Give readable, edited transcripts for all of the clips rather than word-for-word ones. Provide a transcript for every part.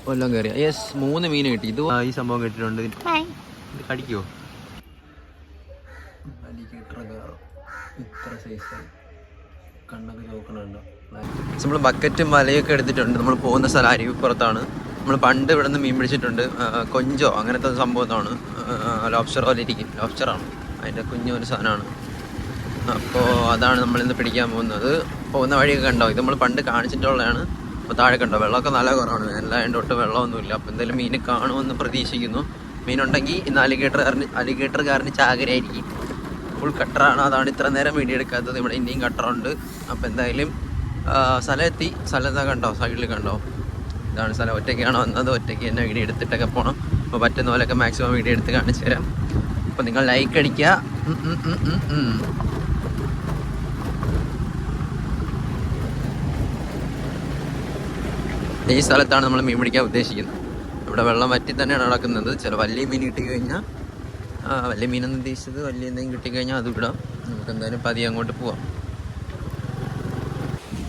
കൊല്ലം കയറിയ. യെസ്, 3 മീൻ കിട്ടി. ഇത് ഈ സംഭവം കിട്ടിയിട്ടുണ്ട്. ഇത് കടിക്കുമോ? ഇത്ര സൈസായി കണ്ണൊക്കെ ചോക്കണുണ്ടോ. നമ്മൾ ബക്കറ്റും വലയൊക്കെ എടുത്തിട്ടുണ്ട്. നമ്മൾ പോകുന്ന സ്ഥലം അരുവിപ്പുറത്താണ്. നമ്മൾ പണ്ട് ഇവിടെ നിന്ന് മീൻ പിടിച്ചിട്ടുണ്ട്. കൊഞ്ചോ അങ്ങനത്തെ സംഭവത്താണ്. ലോബ്സ്റ്റർ പോലെ ഇരിക്കും. ലോബ്സ്റ്ററാണ് അതിൻ്റെ കുഞ്ഞൊരു സാധനമാണ്. അപ്പോൾ അതാണ് നമ്മളിന്ന് പിടിക്കാൻ പോകുന്നത്. പോകുന്ന വഴിയൊക്കെ കണ്ടോ, ഇത് നമ്മൾ പണ്ട് കാണിച്ചിട്ടുള്ളതാണ്. അപ്പോൾ താഴെ കണ്ടോ, വെള്ളമൊക്കെ നല്ല കുറവാണ്. എല്ലാവരും തൊട്ട് വെള്ളമൊന്നുമില്ല. അപ്പോൾ എന്തായാലും മീൻ കാണുമെന്ന് പ്രതീക്ഷിക്കുന്നു. മീനുണ്ടെങ്കിൽ ഇന്ന് അലിഗേറ്ററുകാരന് ചാകരയായിരിക്കും. ഫുൾ കട്ടറാണ്, അതാണ് ഇത്ര നേരം വീഡിയോ എടുക്കാത്തത്. ഇവിടെ ഇനിയും കട്ടറുണ്ട്. അപ്പോൾ എന്തായാലും സ്ഥലം എത്തി. സ്ഥലത്ത് കണ്ടോ, സൈഡിൽ കണ്ടോ, ഇതാണ് സ്ഥലം. ഒറ്റയ്ക്കാണ് വന്നത്. ഒറ്റയ്ക്ക് തന്നെ വീഡിയോ എടുത്തിട്ടൊക്കെ പോകണം. അപ്പോൾ പറ്റുന്ന പോലെയൊക്കെ മാക്സിമം വീഡിയോ എടുത്ത് കാണിച്ചു തരാം. അപ്പോൾ നിങ്ങൾ ലൈക്ക് അടിക്കുക. ഈ സ്ഥലത്താണ് നമ്മൾ മീൻ പിടിക്കാൻ ഉദ്ദേശിക്കുന്നത്. ഇവിടെ വെള്ളം വറ്റി തന്നെയാണ് നടക്കുന്നത്. ചില വലിയ മീൻ കിട്ടിക്കഴിഞ്ഞാൽ, വലിയ മീനെന്ന് ഉദ്ദേശിച്ചത് വലിയ എന്തെങ്കിലും കിട്ടിക്കഴിഞ്ഞാൽ അത് വിടാം. നമുക്ക് എന്തായാലും പതിയെ അങ്ങോട്ട് പോവാം.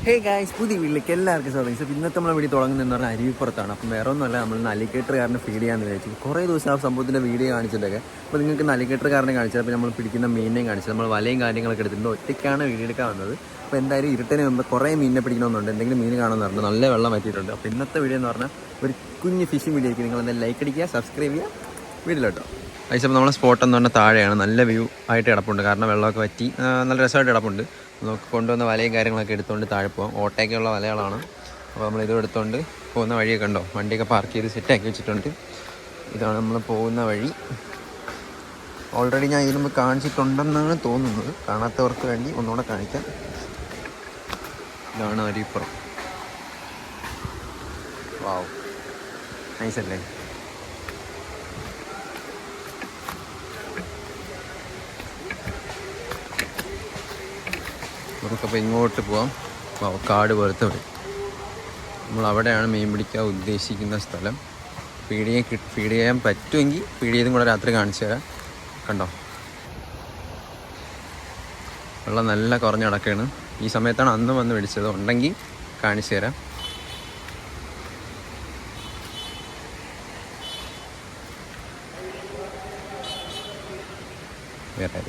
ഹേ ഗായ്സ്, പുതിയ വീട്ടിലേക്ക് എല്ലാവർക്കും സ്വാഗതം. അപ്പോൾ ഇന്നത്തെ നമ്മളെ വീഡിയോ തുടങ്ങുന്നതെന്ന് പറഞ്ഞാൽ അരുവിപ്പുറത്താണ്. അപ്പോൾ വേറെ ഒന്നുമല്ല, നമ്മൾ അലിഗേറ്ററുകാരനെ ഫീഡ് ചെയ്യാമെന്ന് വിചാരിച്ചു. കുറേ ദിവസം ആ സംഭവത്തിൻ്റെ വീഡിയോ കാണിച്ചിട്ടൊക്കെ. അപ്പോൾ നിങ്ങൾക്ക് അലിഗേറ്ററുകാരനെ കാണിച്ചത്, അപ്പോൾ നമ്മൾ പിടിക്കുന്ന മീനിനെയും കാണിച്ചത്. നമ്മൾ വലയും കാര്യങ്ങളൊക്കെ എടുത്തിട്ടുണ്ട്. ഒറ്റയ്ക്കാണ് വീഡിയോ എടുക്കാൻ വന്നത്. അപ്പോൾ എന്തായാലും ഇരുട്ടിന് മുമ്പ് കുറേ മീനിനെ പിടിക്കണമെന്നുണ്ട്. എന്തെങ്കിലും മീൻ കാണുമെന്ന് പറഞ്ഞു. നല്ല വെള്ളം പറ്റിയിട്ടുണ്ട്. അപ്പോൾ ഇന്നത്തെ വീഡിയോ എന്ന് പറഞ്ഞാൽ ഒരു കുഞ്ഞ് ഫിഷിംഗ് വീഡിയോ ആയിരിക്കും. നിങ്ങൾ എന്തായാലും ലൈക്ക് അടിക്കുക, സബ്സ്ക്രൈബ് ചെയ്യുക. വീഡിയോട്ടോ ഗൈസ്, അപ്പോൾ നമ്മളെ സ്പോട്ട് എന്ന് പറഞ്ഞാൽ താഴെയാണ്. നല്ല വ്യൂ ആയിട്ട് കിടപ്പുണ്ട്. കാരണം വെള്ളമൊക്കെ വറ്റി നല്ല രസമായിട്ട് കിടപ്പുണ്ട്. നമുക്ക് കൊണ്ടുവന്ന വലയും കാര്യങ്ങളൊക്കെ എടുത്തുകൊണ്ട് താഴെ പോകാം. ഓട്ടയ്ക്കുള്ള വലകളാണ്. അപ്പോൾ നമ്മളിത് എടുത്തുകൊണ്ട് പോകുന്ന വഴിയൊക്കെ ഉണ്ടോ, വണ്ടിയൊക്കെ പാർക്ക് ചെയ്ത് സെറ്റാക്കി വെച്ചിട്ടുണ്ട്. ഇതാണ് നമ്മൾ പോകുന്ന വഴി. ഓൾറെഡി ഞാൻ ഇതിന് മുമ്പ് കാണിച്ചിട്ടുണ്ടെന്നാണ് തോന്നുന്നത്. കാണാത്തവർക്ക് വേണ്ടി ഒന്നുകൂടെ കാണിക്കാം. ഇതാണ് അരുവിപ്പുറം. വാവ്, നൈസല്ലേ. നമുക്കപ്പോൾ ഇങ്ങോട്ട് പോവാം. കാട് പോലത്തെ വഴി. നമ്മൾ അവിടെയാണ് മീൻ പിടിക്കാൻ ഉദ്ദേശിക്കുന്ന സ്ഥലം. ഫീഡ് ചെയ്യാൻ പറ്റുമെങ്കിൽ ഫീഡ് ചെയ്തും കൂടെ രാത്രി കാണിച്ചു തരാം. കണ്ടോ, വെള്ളം നല്ല കുറഞ്ഞ് കിടക്കുകയാണ്. ഈ സമയത്താണ് അന്ന് വന്ന് പിടിച്ചത്. ഉണ്ടെങ്കിൽ കാണിച്ചു തരാം. വേറെ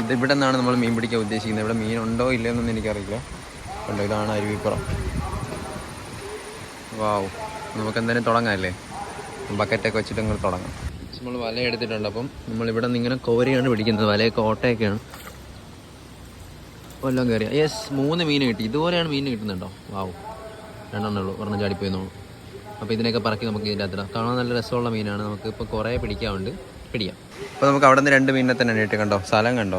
ഇതിവിടെ നിന്നാണ് നമ്മൾ മീൻ പിടിക്കാൻ ഉദ്ദേശിക്കുന്നത്. ഇവിടെ മീനുണ്ടോ ഇല്ലയോ എന്നൊന്നും എനിക്കറിയില്ല. കണ്ടോ, ഇതാണ് അരുവിപ്പുറം. വാവ്, നമുക്ക് എന്തായാലും തുടങ്ങാമല്ലേ. ബക്കറ്റൊക്കെ വെച്ചിട്ട് ഇങ്ങനെ തുടങ്ങാം. നമ്മൾ വല എടുത്തിട്ടുണ്ട്. അപ്പം നമ്മളിവിടെ നിന്ന് ഇങ്ങനെ കോരിയാണ് പിടിക്കുന്നത്. വലയൊക്കെ ഓട്ടയൊക്കെയാണ്. കൊല്ലം കയറിയ. യെസ്, 3 മീൻ കിട്ടി. ഇതുപോലെയാണ് മീൻ കിട്ടുന്നുണ്ടോ. വാവ്, 2 ഉള്ളൂ. ഒരെണ്ണം ചാടിപ്പോയി നോളൂ. അപ്പോൾ ഇതിനൊക്കെ പറക്കി നമുക്ക് ഇതിൻ്റെ അകത്തിടാം. കാണാൻ നല്ല രസമുള്ള മീനാണ്. നമുക്ക് ഇപ്പോൾ കുറേ പിടിക്കാറുണ്ട്. പിടിക്കാം. അപ്പോൾ നമുക്ക് അവിടെ നിന്ന് 2 മീനിനെ തന്നെ ഇട്ട്. കണ്ടോ, സ്ഥലം കണ്ടോ.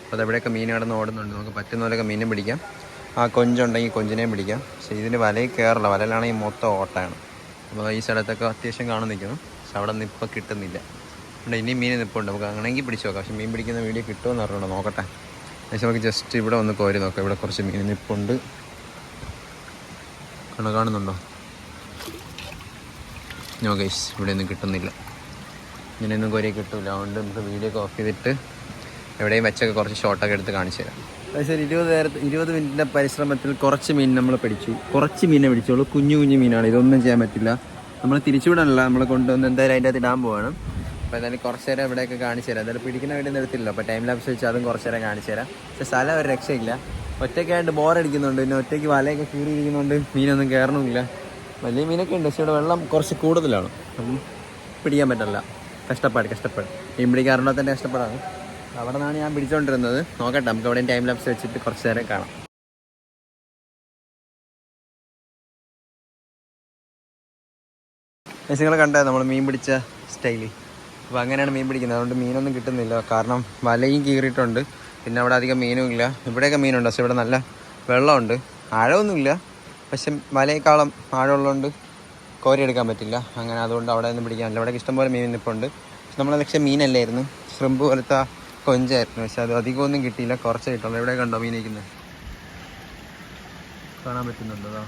അപ്പോൾ അതെവിടെയൊക്കെ മീൻ കിടന്ന് ഓടുന്നുണ്ട്. നമുക്ക് പറ്റുന്ന പോലെയൊക്കെ മീനും പിടിക്കാം. ആ കൊഞ്ചുണ്ടെങ്കിൽ കൊഞ്ചിനെയും പിടിക്കാം. പക്ഷേ ഇതിന് വലയിൽ കയറില്ല. വലയിലാണെങ്കിൽ മൊത്തം ഓട്ടമാണ്. അപ്പോൾ ഈ സ്ഥലത്തൊക്കെ അത്യാവശ്യം കാണാൻ നിൽക്കുന്നു. പക്ഷെ അവിടെ നിന്ന് ഇപ്പോൾ കിട്ടുന്നില്ല. ഇവിടെ ഇനിയും മീൻ നിൽപ്പുണ്ട്. നമുക്ക് അങ്ങനെയെങ്കിൽ പിടിച്ചു നോക്കാം. പക്ഷേ മീൻ പിടിക്കുന്ന വീഡിയോ കിട്ടുമെന്ന് പറഞ്ഞുണ്ടോ, നോക്കട്ടെ. പക്ഷേ നമുക്ക് ജസ്റ്റ് ഇവിടെ ഒന്ന് കോരി നോക്കാം. ഇവിടെ കുറച്ച് മീൻ നിൽപ്പുണ്ട്. കാണുന്നുണ്ടോ? നോ ഗൈസ്, ഇവിടെയൊന്നും കിട്ടുന്നില്ല. ഇങ്ങനെയൊന്നും കോരി കിട്ടില്ല. അതുകൊണ്ട് നമുക്ക് വീഡിയോ ഒക്കെ ഓഫ് ചെയ്തിട്ട് എവിടെയും വെച്ചൊക്കെ കുറച്ച് ഷോട്ടൊക്കെ എടുത്ത് കാണിച്ചു തരാം. പക്ഷേ 20 മിനിറ്റിൻ്റെ പരിശ്രമത്തിൽ കുറച്ച് മീൻ നമ്മൾ പിടിച്ചു. കുറച്ച് മീനെ പിടിച്ചോളൂ. കുഞ്ഞു മീനാണ്. ഇതൊന്നും ചെയ്യാൻ പറ്റില്ല. നമ്മൾ തിരിച്ചുവിടാനല്ല, നമ്മൾ കൊണ്ടുവന്ന് എന്തായാലും അതിൻ്റെ അകത്ത് ഇടാൻ പോവാണ്. അപ്പോൾ എന്തായാലും കുറച്ച് നേരം ഇവിടെയൊക്കെ കാണിച്ചു തരാം. എന്തായാലും പിടിക്കുന്ന വീഡിയോ എടുത്തില്ല. അപ്പോൾ ടൈം ലാപ്സ് വെച്ച് അതും കുറച്ച് നേരം കാണിച്ചു തരാം. പക്ഷേ സ്ഥലം ഒരു രക്ഷയില്ല. ഒറ്റയ്ക്കായിട്ട് ബോറടിക്കുന്നുണ്ട്. പിന്നെ ഒറ്റയ്ക്ക് വലയൊക്കെ കീറിയിരിക്കുന്നുണ്ട്. മീനൊന്നും കയറണമില്ല. വലിയ മീനൊക്കെ ഉണ്ട്. പക്ഷേ ഇവിടെ വെള്ളം കുറച്ച് കൂടുതലാണ്. അപ്പം പിടിക്കാൻ പറ്റില്ല. കഷ്ടപ്പാട് മീൻ പിടിക്കാറുണ്ടോ തന്നെ കഷ്ടപ്പാടാണ്. അവിടെ നിന്നാണ് ഞാൻ പിടിച്ചുകൊണ്ടിരുന്നത്. നോക്കട്ടെ, നമുക്ക് അവിടെ ടൈം ലാപ്സ് വെച്ചിട്ട് കുറച്ച് നേരം കാണാം. നിങ്ങൾ കണ്ടത് നമ്മൾ മീൻ പിടിച്ച സ്റ്റൈല്. അപ്പോൾ അങ്ങനെയാണ് മീൻ പിടിക്കുന്നത്. അതുകൊണ്ട് മീനൊന്നും കിട്ടുന്നില്ല. കാരണം വലയും കീറിയിട്ടുണ്ട്. പിന്നെ അവിടെ അധികം മീനും ഇല്ല. ഇവിടെയൊക്കെ മീനുണ്ട്. പക്ഷെ ഇവിടെ നല്ല വെള്ളമുണ്ട്. ആഴമൊന്നുമില്ല. പക്ഷെ വലയേക്കാളും ആഴമുള്ളതുകൊണ്ട് കോരി എടുക്കാൻ പറ്റില്ല. അങ്ങനെ അതുകൊണ്ട് അവിടെ ഒന്നും പിടിക്കാനില്ല. ഇവിടെ ഇഷ്ടംപോലെ മീൻ നിൽപ്പുണ്ട്. പക്ഷെ നമ്മളെ ലക്ഷ്യം മീനല്ലായിരുന്നു, ശ്രിമ്പ് പോലത്തെ കൊഞ്ചായിരുന്നു. പക്ഷെ അത് അധികമൊന്നും കിട്ടിയില്ല. കുറച്ചേ കിട്ടുള്ളൂ. ഇവിടെ കണ്ടോ മീൻ നിൽക്കുന്നത്, കാണാൻ പറ്റുന്നുണ്ടോ?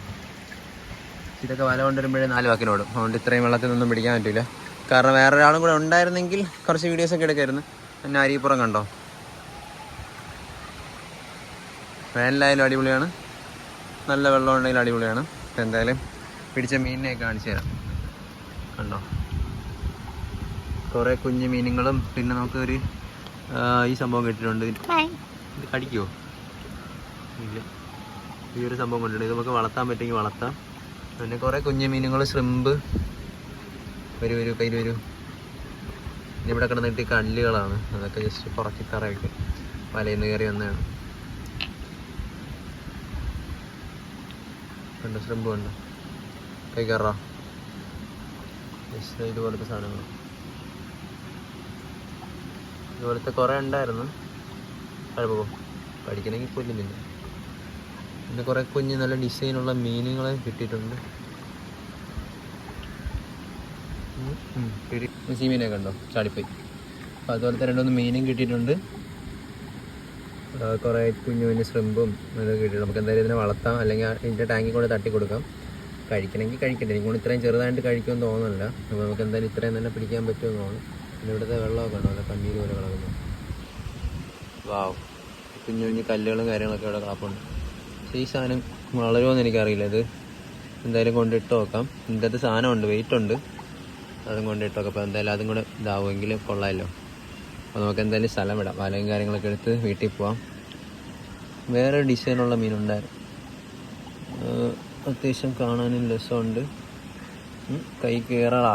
ഇതൊക്കെ വല കൊണ്ടുവരുമ്പോഴേ 4 വാക്കിനോടും. അതുകൊണ്ട് ഇത്രയും വെള്ളത്തിൽ നിന്നൊന്നും പിടിക്കാൻ പറ്റില്ല. കാരണം വേറൊരാളും കൂടെ ഉണ്ടായിരുന്നെങ്കിൽ കുറച്ച് വീഡിയോസൊക്കെ എടുക്കായിരുന്നു. പിന്നെ അരിപ്പുറം കണ്ടോ, വേനലായാലും അടിപൊളിയാണ്, നല്ല വെള്ളം ഉണ്ടെങ്കിൽ അടിപൊളിയാണ്. അപ്പം എന്തായാലും പിടിച്ച മീനിനെ കാണിച്ചു തരാം. കണ്ടോ, കുറേ കുഞ്ഞു മീനുകളും പിന്നെ നമുക്കൊരു ഈ സംഭവം കിട്ടിയിട്ടുണ്ട്. ഇത് കടിക്കുമോ? ഇല്ല. ഈ ഒരു സംഭവം കൊണ്ടിട്ടുണ്ട്. ഇത് നമുക്ക് വളർത്താൻ പറ്റുമെങ്കിൽ വളർത്താം. പിന്നെ കുറേ കുഞ്ഞു മീനുകൾ, ശ്രിമ്പ്. കയ്യിൽ വരൂ. ഇവിടെ കിടന്നിട്ട് കല്ലുകളാണ്, അതൊക്കെ ജസ്റ്റ് പുറക്കി തറയൊക്കെ വലയിൽ നിന്ന് കയറി വന്നതാണ്. കണ്ടോ, ശ്രിമ്പ് കണ്ടോ, കൈ കയറാം. ജസ്റ്റ് ഇതുപോലത്തെ സാധനങ്ങൾ, ഇതുപോലത്തെ കുറേ ഉണ്ടായിരുന്നു. കുഴപ്പമോ പഠിക്കണമെങ്കിൽ കൊല്ലുന്നില്ല. പിന്നെ കുറേ കുഞ്ഞ് നല്ല ഡിസൈനുള്ള മീനുകളെ കിട്ടിയിട്ടുണ്ട്. ഈ മീനെ കണ്ടോ, ചാടിപ്പോയി. അപ്പോൾ അതുപോലത്തെ 2-3 മീനും കിട്ടിയിട്ടുണ്ട്. കുറേ കുഞ്ഞു കുഞ്ഞു ശ്രിമ്പും ഇതൊക്കെ കിട്ടിയിട്ടുണ്ട്. നമുക്ക് എന്തായാലും ഇതിനെ വളർത്താം, അല്ലെങ്കിൽ ഇതിൻ്റെ ടാങ്കിൽ കൂടെ തട്ടി കൊടുക്കാം. കഴിക്കണമെങ്കിൽ കഴിക്കട്ടെ. എനിക്കൊണ്ട് ഇത്രയും ചെറുതായിട്ട് കഴിക്കുമെന്ന് തോന്നുന്നില്ല. അപ്പോൾ നമുക്ക് എന്തായാലും ഇത്രയും തന്നെ പിടിക്കാൻ പറ്റുമെന്ന് തോന്നുന്നു. പിന്നെ ഇവിടുത്തെ വെള്ളമൊക്കെ ഉണ്ടോ, നല്ല കണ്ണീര് പോലെ കിടക്കുന്നു. വാവ്, കുഞ്ഞു കുഞ്ഞു കല്ലുകളും കാര്യങ്ങളൊക്കെ ഇവിടെ കിടപ്പുണ്ട്. പക്ഷേ ഈ സാധനം വളരുമോയെന്ന് എനിക്കറിയില്ല. ഇത് എന്തായാലും കൊണ്ടിട്ട് നോക്കാം. ഇതിൻ്റെ അകത്ത് സാധനമുണ്ട്, വെയിറ്റ് ഉണ്ട്. അതും കൊണ്ടിട്ട് നോക്കാം. അപ്പോൾ എന്തായാലും അതും കൂടെ ഇതാവുമെങ്കിൽ കൊള്ളാമല്ലോ. അപ്പോൾ നമുക്ക് എന്തായാലും സ്ഥലം വിടാം. വലയും കാര്യങ്ങളൊക്കെ എടുത്ത് വീട്ടിൽ പോവാം. വേറെ ഡിസൈനുള്ള മീനുണ്ടായിരുന്നു, അത്യാവശ്യം കാണാനും രസമുണ്ട്. കൈ കയറടാ,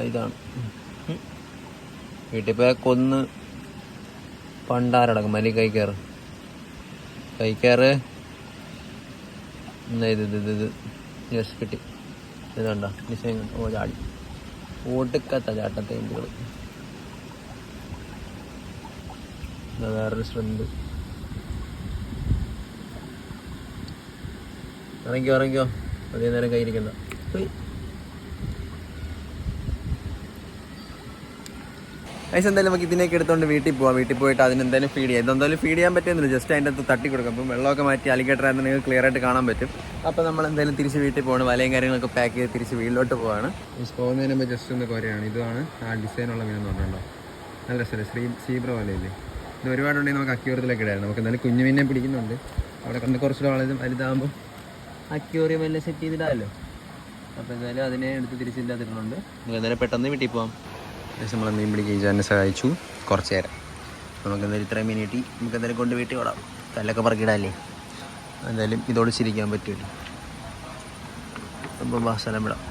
ഇതാണ്. വീട്ടിൽ പോയാൽ കൊന്ന് പണ്ടാരടക്കും. മലി കൈ കയറ് എന്നാ ഇത് യെസ് കിട്ടി. ഇതുണ്ട ഡിസൈൻ. ഓ ചാടി, ഓട്ടിക്കത്ത ചാട്ടത്തെ ഇന്ത്യകൾ. വേറൊരു ശ്രിമ്പ്. ഇറങ്ങിക്കോ, അതേ നേരം കയ്യിരിക്കണ്ട. എന്തായാലും നമുക്ക് ഇതിനൊക്കെ എടുത്തുകൊണ്ട് വീട്ടിൽ പോവാം. വീട്ടിൽ പോയിട്ട് അതിനെന്തായാലും ഫീഡ് ചെയ്യാം. ഇതെന്തായാലും ഫീഡ് ചെയ്യാൻ പറ്റുന്നില്ല, ജസ്റ്റ് അതിൻ്റെ അകത്ത് തട്ടി കൊടുക്കും. അപ്പം വെള്ളമൊക്കെ മാറ്റി അലിഗേറ്റർ ആയിരുന്നു, നിങ്ങൾക്ക് ക്ലിയർ ആയിട്ട് കാണാൻ പറ്റും. അപ്പോൾ നമ്മൾ എന്തായാലും തിരിച്ച് വീട്ടിൽ പോകണം. വലയും കാര്യങ്ങളൊക്കെ പാക്ക് ചെയ്ത് തിരിച്ച് വീട്ടിലോട്ട് പോവാണ്. പോകുന്നതിന് മുമ്പ് ജസ്റ്റ് ഒന്ന് കുറയാണ്. ഇതാണ് ആ ഡിസൈനുള്ള മീനെന്ന് പറഞ്ഞിട്ടുണ്ടോ, നല്ല രസമല്ലേ, സീബ്ര വലയില്ലേ. ഇത് ഒരുപാടുണ്ടെങ്കിൽ നമുക്ക് അക്യൂറിയത്തിലൊക്കെ ഇടായിരുന്നു. നമുക്ക് എന്തായാലും കുഞ്ഞു മീനെ പിടിക്കുന്നുണ്ട്. അവിടെ കണ്ട് കുറച്ചുകൂടെ വലുതാകുമ്പോൾ അക്യൂറിയം എല്ലാം സെറ്റ് ചെയ്തിടാമല്ലോ. അപ്പോൾ എന്തായാലും അതിനെ എടുത്ത് തിരിച്ചില്ലാതിരുന്നുണ്ട്. നമുക്ക് എന്തായാലും പെട്ടെന്ന് വീട്ടിൽ പോകാം. നമ്മൾ മീൻ പിടിക്കുക ഈജാനെ സഹായിച്ചു കുറച്ച് നേരം. നമുക്ക് എന്തായാലും ഇത്രയും മീൻ കിട്ടി. നമുക്ക് എന്തായാലും കൊണ്ട് വീട്ടിൽ ഓടാം. കല്ലൊക്കെ പറക്കിയിടാല്ലേ, എന്തായാലും ഇതോട് ചിരിക്കാൻ പറ്റുമല്ലോ. അപ്പം സ്ഥലം വിടാം.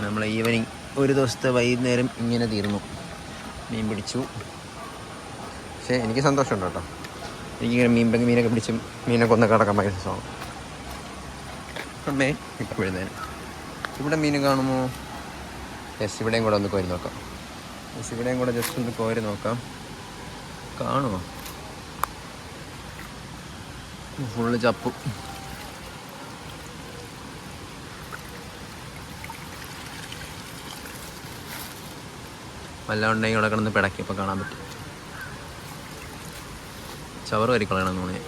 നമ്മൾ ഈവനിങ് ഒരു ദിവസത്തെ വൈകുന്നേരം ഇങ്ങനെ തീർന്നു. മീൻ പിടിച്ചു. പക്ഷേ എനിക്ക് സന്തോഷമുണ്ട് കേട്ടോ. എനിക്കിങ്ങനെ മീനൊക്കെ പിടിച്ചും മീനൊക്കെ ഒന്ന് കിടക്കാൻ ഭയങ്കര രസമാണ്. അമ്മേ ഇപ്പോഴുന്നേരം ഇവിടെ മീൻ കാണുമോ? യെസ്, ഇവിടെയും കൂടെ ഒന്ന് കോരി നോക്കാം. യെസ്, ഇവിടെയും കൂടെ ജസ്റ്റ് ഒന്ന് കോരി നോക്കാം. കാണുമോ? ഫുള്ള് ചപ്പു. വല്ല ഉണ്ടെങ്കിൽ ഇവിടെ കിടന്ന് പിടക്കി ഇപ്പോൾ കാണാൻ പറ്റും. ചവറ് വരിക്കളയണം തോന്നി.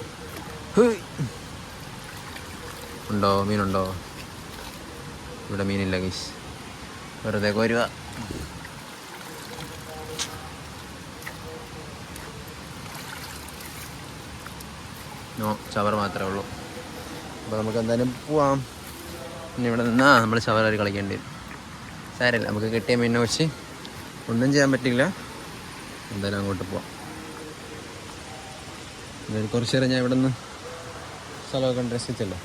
ഉണ്ടോ, മീനുണ്ടോ? ഇവിടെ മീനില്ല ഗൈസ്, വെറുതെ കോരുക. ചവർ മാത്രമേ ഉള്ളൂ. അപ്പോൾ നമുക്ക് എന്തായാലും പോവാം. പിന്നെ ഇവിടെ നിന്നാ നമ്മൾ ചവർ കളിക്കേണ്ടി വരും. സാരമില്ല, നമുക്ക് കിട്ടിയ മീനിനെ വെച്ച് ഒന്നും ചെയ്യാൻ പറ്റില്ല. എന്തായാലും അങ്ങോട്ട് പോവാം. എന്തായാലും കുറച്ച് നേരം ഞാൻ ഇവിടെ നിന്ന് സ്ഥലമൊക്കെ രസിച്ചല്ലോ.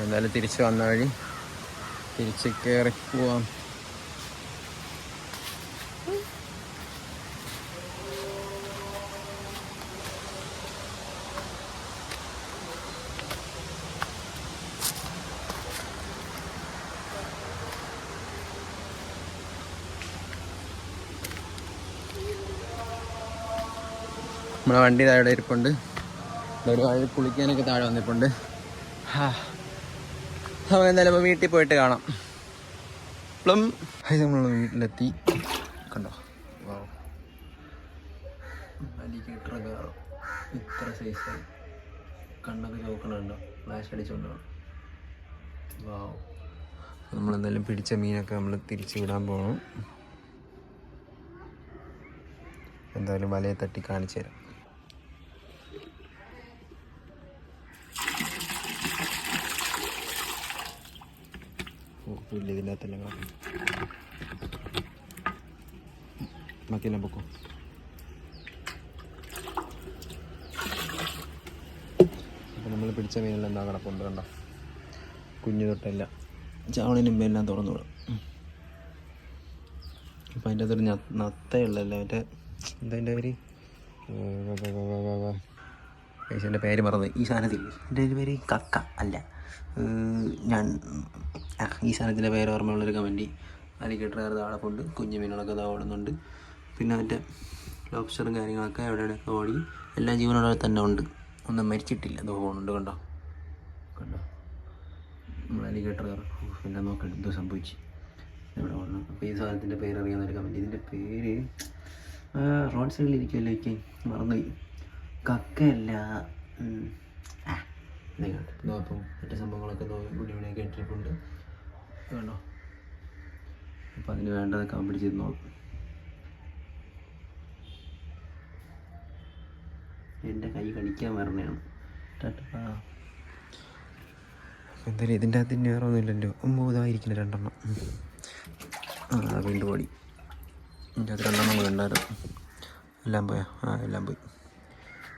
എന്തായാലും തിരിച്ച് വന്ന വഴി തിരിച്ച് കയറി പോവാം. നമ്മളെ വണ്ടി താഴെ ഇരിപ്പുണ്ട്. ഒരു ആൾ കുളിക്കാനൊക്കെ താഴെ വന്നിട്ടുണ്ട്. അപ്പോൾ എന്തായാലും നമ്മൾ വീട്ടിൽ പോയിട്ട് കാണാം. പ്ലം നമ്മൾ വീട്ടിലെത്തി. കണ്ടോ, അലിഗേറ്റർ കാറും ഇത്ര സൈസായി. കണ്ണൊക്കെ ചോക്കണുണ്ടോ, ഫ്ലാഷ് അടിച്ചുകൊണ്ടാണ്. വാവ്. നമ്മളെന്തായാലും പിടിച്ച മീനൊക്കെ നമ്മൾ തിരിച്ച് വിടാൻ പോകണം. എന്തായാലും വലയെ തട്ടി കാണിച്ചു തരാം. ഇല്ല ഇതിൻ്റെ അകത്തെല്ലാം ബാക്കിയെല്ലാം പൊക്കോ. അപ്പോൾ നമ്മൾ പിടിച്ച മീനെല്ലാം എന്താ കിടപ്പുണ്ട് കണ്ടോ, കുഞ്ഞു തൊട്ടല്ല ചാവണിന് മുമ്പ് എല്ലാം തുറന്നു വിടും. അപ്പോൾ അതിൻ്റെ അകത്തൊരു നത്തയുള്ളല്ലോ, മറ്റേ എന്താ എൻ്റെ പേര്, എൻ്റെ പേര് മറന്ന്, ഈ സാധനത്തിൽ എൻ്റെ പേര് കക്ക അല്ല, ഞാൻ ഈ സാധനത്തിൻ്റെ പേര് ഓർമ്മയുള്ളൊരു കമൻറ്റ്. അലിഗേറ്റർ താഴെ കൊണ്ട് കുഞ്ഞു മീനുകളൊക്കെ ഇതാ ഓടുന്നുണ്ട്. പിന്നെ മറ്റേ ലോബ്സ്റ്ററും കാര്യങ്ങളൊക്കെ എവിടെയൊക്കെ ഓടി എല്ലാ ജീവനോടെ തന്നെ ഉണ്ട്, ഒന്നും മരിച്ചിട്ടില്ല. അത് പോകുന്നുണ്ട് കണ്ടോ കണ്ടോ നമ്മൾ അലിഗേറ്റർ. പിന്നെ നോക്കണ്ട എന്തോ സംഭവിച്ചു എവിടെ ഓടണം. അപ്പോൾ ഈ സാധനത്തിൻ്റെ പേര് അറിയാവുന്നൊരു കമൻറ്റ്. ഇതിൻ്റെ പേര് റോഡ് സൈഡിൽ ഇരിക്കുമല്ലോ, എനിക്ക് മറന്നുപോയി. കക്കയല്ല അപ്പം മറ്റേ സംഭവങ്ങളൊക്കെ ഇവിടെയൊക്കെ ഇട്ടിട്ടുണ്ട് കണ്ടോ. അപ്പം അതിന് വേണ്ടതൊക്കെ അവൻ പിടിച്ചിരുന്നോളും. എൻ്റെ കൈ കടിക്കാൻ വരണയാണ്. എന്തായാലും ഇതിൻ്റെ അകത്ത് വേറെ ഒന്നുമില്ലല്ലോ. ഇതായിരിക്കുന്നു 2 എണ്ണം. വീണ്ടും ഓടി. ഇതിൻ്റെ അകത്ത് 2 എണ്ണം കൂടെ ഉണ്ടായിരുന്നു. എല്ലാം പോയാ? എല്ലാം പോയി.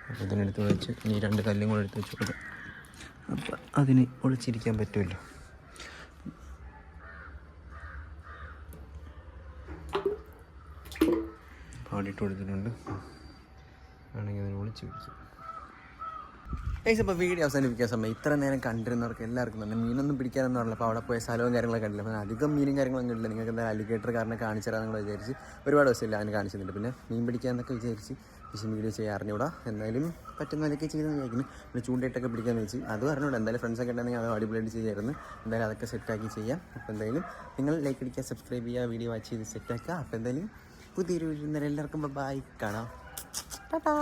അപ്പോൾ ഇതിനെടുത്ത് വെച്ച് ഇനി 2 കല്ലും കൂടെ എടുത്ത് വെച്ച് കൊടുക്കാം. അപ്പം അതിന് ഒളിച്ചിരിക്കാൻ പറ്റുമല്ലോ. പാടിയിട്ട് കൊടുത്തിട്ടുണ്ട്, ആണെങ്കിൽ അതിന് ഒളിച്ച് പിടിക്കും. ഇപ്പോൾ വീഡിയോ അവസാനിപ്പിക്കാൻ സമയം ഇത്ര നേരം കണ്ടിരുന്നവർക്ക് എല്ലാവർക്കും തന്നെ മീനൊന്നും പിടിക്കാനൊന്നും പറഞ്ഞില്ല. അപ്പോൾ അവിടെ പോയ സ്ഥലവും കാര്യങ്ങളൊക്കെ കണ്ടില്ല. അപ്പോൾ അധികം മീനും കാര്യങ്ങളൊന്നും കണ്ടില്ല. നിങ്ങൾക്ക് എന്തായാലും അലിഗേറ്റർ കാരണം കാണിച്ചു തരാമെന്ന് നിങ്ങൾ വിചാരിച്ച് ഒരുപാട് ദിവസമില്ല അതിന് കാണിച്ചിട്ടുണ്ട്. പിന്നെ മീൻ പിടിക്കാമെന്നൊക്കെ വിചാരിച്ച് പക്ഷേ വീഡിയോ ചെയ്യാൻ അറിഞ്ഞൂടാ. എന്തായാലും പറ്റുന്നതൊക്കെ ചെയ്തെന്ന് വിചാരിക്കുന്നു. പിന്നെ ചൂണ്ടയിട്ടൊക്കെ പിടിക്കാമെന്ന് വെച്ച് അത് അറിഞ്ഞൂടാ. എന്തായാലും ഫ്രണ്ട്സൊക്കെ ഉണ്ടെങ്കിൽ അത് അടിപൊളിയായിട്ട് ചെയ്യായിരുന്നു. എന്തായാലും അതൊക്കെ സെറ്റാക്കി ചെയ്യാം. അപ്പോൾ എന്തായാലും നിങ്ങൾ ലൈക്ക് അടിക്കുക, സബ്സ്ക്രൈബ് ചെയ്യുക, വീഡിയോ വാച്ച് ചെയ്ത് സെറ്റാക്കുക. അപ്പോൾ എന്തായാലും പുതിയൊരു വീഡിയോ എല്ലാവർക്കും ബൈ, കാണാം. ടാറ്റാ.